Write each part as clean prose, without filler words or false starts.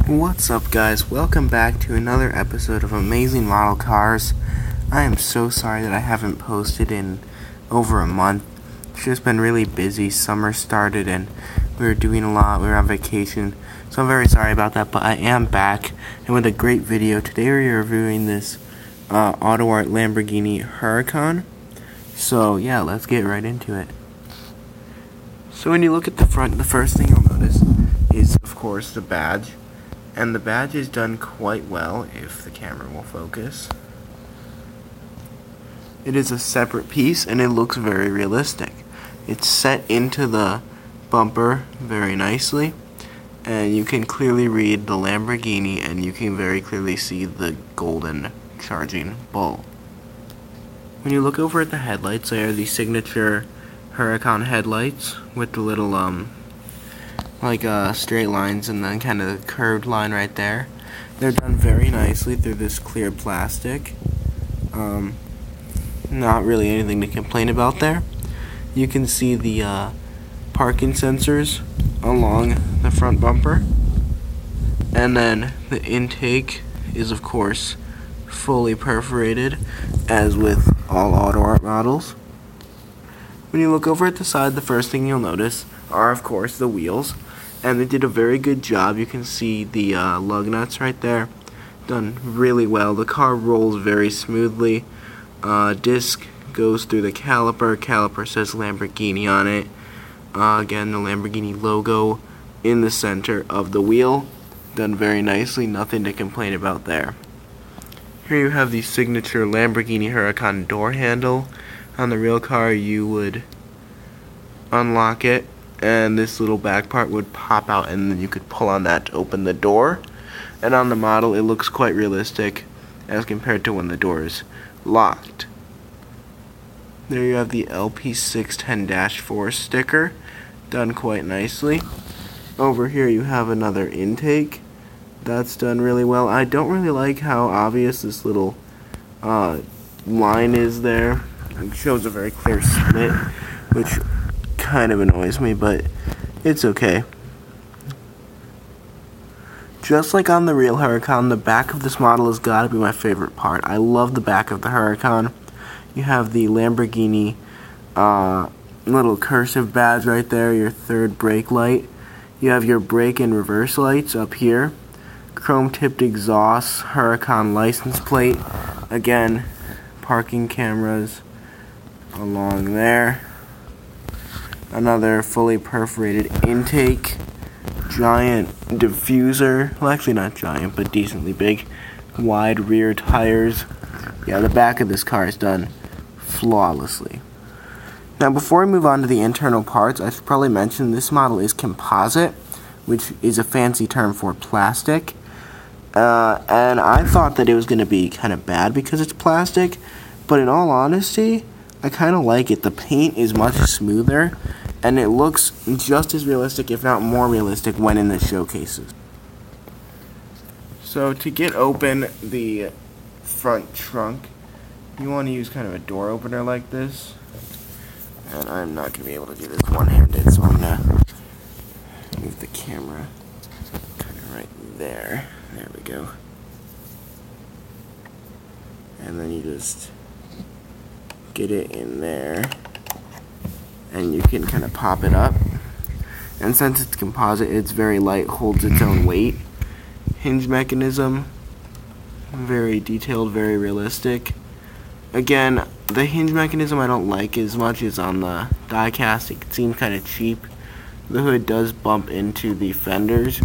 What's up, guys? Welcome back to another episode of Amazing Model Cars. I am so sorry that I haven't posted in over a month. It's just been really busy. Summer started and we were doing a lot. We were on vacation, so I'm very sorry about that, but I am back and with a great video. Today we're reviewing this Autoart Lamborghini Huracan. So yeah, let's get right into it. So when you look at the front, the first thing you'll notice is, of course, the badge. And the badge is done quite well, if the camera will focus. It is a separate piece, and it looks very realistic. It's set into the bumper very nicely, and you can clearly read the Lamborghini, and you can very clearly see the golden charging bulb. When you look over at the headlights, they are the signature Huracan headlights with the little straight lines and then kind of curved line right there. They're done very nicely through this clear plastic. Not really anything to complain about there. You can see the parking sensors along the front bumper, and then the intake is, of course, fully perforated, as with all Autoart models. When you look over at the side, the first thing you'll notice are, of course, the wheels. And they did a very good job. You can see the lug nuts right there. Done really well. The car rolls very smoothly. Disc goes through the caliper. Caliper says Lamborghini on it. Again, the Lamborghini logo in the center of the wheel. Done very nicely. Nothing to complain about there. Here you have the signature Lamborghini Huracan door handle. On the real car, you would unlock it, and this little back part would pop out, and then you could pull on that to open the door. And on the model, it looks quite realistic as compared to when the door is locked. There you have the LP610-4 sticker, done quite nicely. Over here you have another intake. That's done really well. I don't really like how obvious this little line is there. It shows a very clear split, which kind of annoys me, but it's okay. Just like on the real Huracan, the back of this model has got to be my favorite part. I love the back of the Huracan. You have the Lamborghini little cursive badge right there, your third brake light. You have your brake and reverse lights up here. Chrome tipped exhaust, Huracan license plate. Again, parking cameras along there. Another fully perforated intake, giant diffuser, well, actually not giant, but decently big, wide rear tires. Yeah, the back of this car is done flawlessly. Now, before we move on to the internal parts, I should probably mention this model is composite, which is a fancy term for plastic. And I thought that it was going to be kind of bad because it's plastic, but in all honesty, I kind of like it. The paint is much smoother, and it looks just as realistic, if not more realistic, when in the showcases. So to get open the front trunk, you want to use kind of a door opener like this. And I'm not going to be able to do this one-handed, so I'm going to move the camera kind of right there. There we go. And then you just get it in there, and you can kind of pop it up. And since it's composite, it's very light, holds its own weight. Hinge mechanism, very detailed, very realistic. Again, the hinge mechanism I don't like as much as on the die-cast. It seems kind of cheap. The hood does bump into the fenders.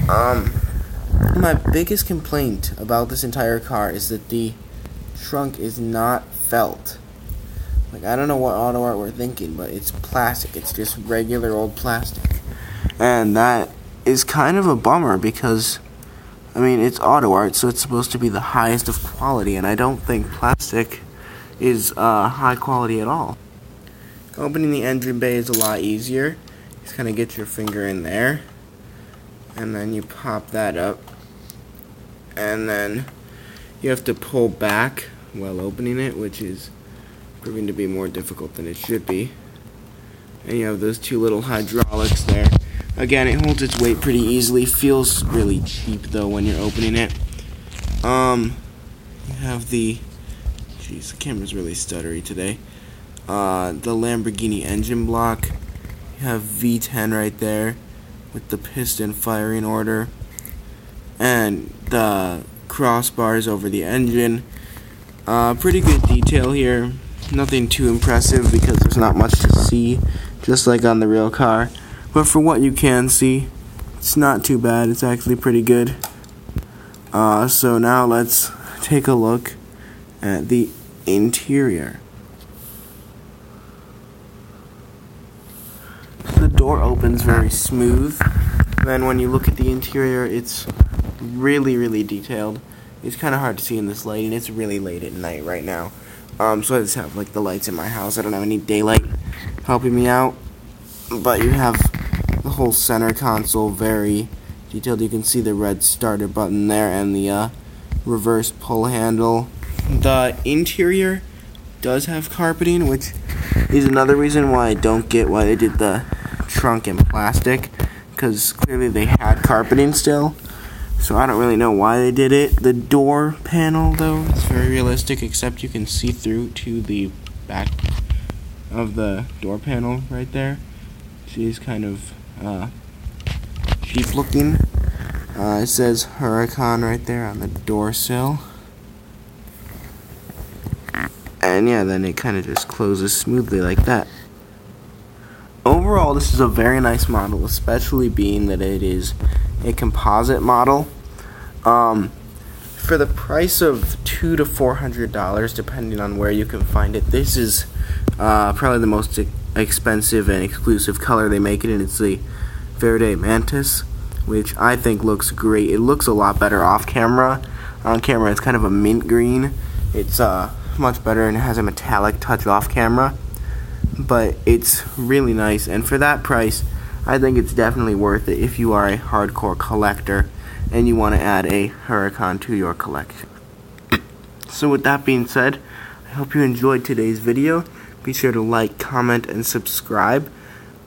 My biggest complaint about this entire car is that the trunk is not felt. Like, I don't know what Autoart were thinking, but it's plastic. It's just regular old plastic. And that is kind of a bummer because, I mean, it's Autoart, so it's supposed to be the highest of quality, and I don't think plastic is high quality at all. Opening the engine bay is a lot easier. Just kind of get your finger in there, and then you pop that up, and then you have to pull back while opening it, which is proving to be more difficult than it should be. And you have those two little hydraulics there. Again, it holds its weight pretty easily. Feels really cheap though when you're opening it. You have the, jeez, the camera's really stuttery today. The Lamborghini engine block. You have V10 right there with the piston firing order, and the crossbars over the engine. Pretty good detail here. Nothing too impressive because there's not much to see, just like on the real car. But for what you can see, it's not too bad. It's actually pretty good. So now let's take a look at the interior. The door opens very smooth. Then when you look at the interior, it's really detailed. It's kind of hard to see in this lighting. It's really late at night right now. So I just have like the lights in my house. I don't have any daylight helping me out. But you have the whole center console very detailed. You can see the red starter button there and the reverse pull handle. The interior does have carpeting, which is another reason why I don't get why they did the trunk in plastic, because clearly they had carpeting still. So I don't really know why they did it. The door panel, though, is very realistic, except you can see through to the back of the door panel right there. She's kind of cheap looking. It says Huracan right there on the door sill. And yeah, then it kind of just closes smoothly like that. Overall, this is a very nice model, especially being that it is a composite model. For the price of $200 to $400, depending on where you can find it, this is probably the most expensive and exclusive color they make it in. It's the Verde Mantis, which I think looks great. It looks a lot better off camera. On camera, it's kind of a mint green. It's much better, and it has a metallic touch off camera. But it's really nice, and for that price, I think it's definitely worth it if you are a hardcore collector and you want to add a Huracan to your collection. So with that being said, I hope you enjoyed today's video. Be sure to like, comment, and subscribe.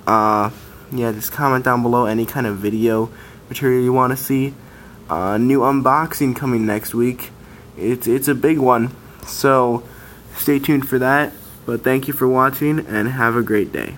Yeah, just comment down below any kind of video material you want to see. New unboxing coming next week. It's a big one, so stay tuned for that. But thank you for watching, and have a great day.